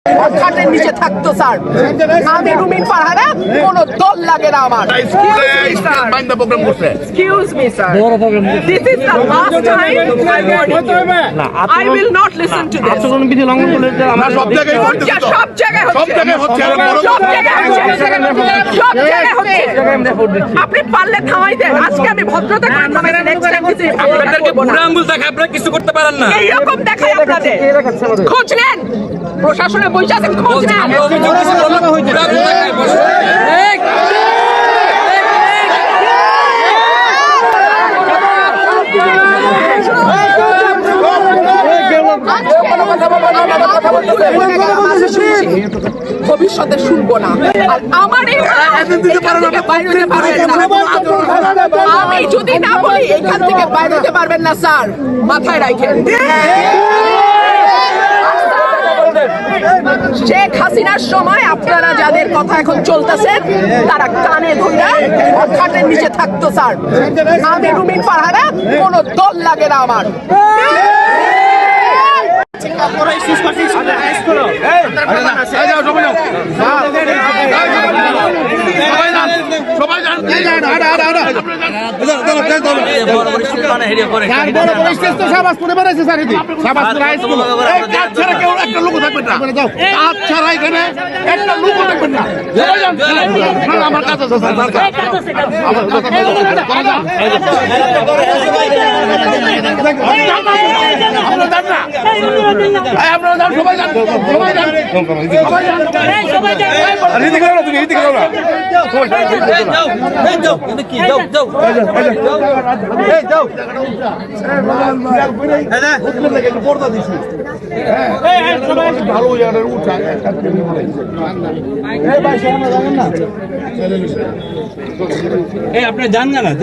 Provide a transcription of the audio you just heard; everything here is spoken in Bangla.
খাটের নিচে থাকতো স্যার। আমি রুমিন ফারহানা, কোনো দল লাগে না আমার। Excuse me, sir. This is the last time I warn you. I will not listen to this. আচরণ বিধি লঙ্ঘন করলে সব জায়গায় হচ্ছে। সব জায়গায় হচ্ছে। আপনি পারলে থামাই দেন। আজকে আমি ভদ্রতা করে থামাইছি। নেক্সট টাইম কিছু আপনাদেরকে বুড়া আঙ্গুল দেখায় আপনারা কিছু করতে পারেন না। এইরকম দেখাই আপনাদের। খোঁজ নেন, প্রশাসনে বসে আছেন, খোঁজ নেন। আমরা অভিযোগ করছি বুড়া আঙ্গুল দেখায় বসে। ভবিষ্যতে শুনবো না। আর আমার আমি যদি না বলি এখান থেকে বাইরে হতে পারবেন না স্যার, মাথায় রাখেন। শেখ হাসিনার সময় আপনারা যাদের কথা এখন চলতেছেন তারা কানে ধইরা খাটের নিচে থাকতো স্যার। আমি রুমিন ফারহানা, কোনো দল লাগে না আমার। আপনার জান না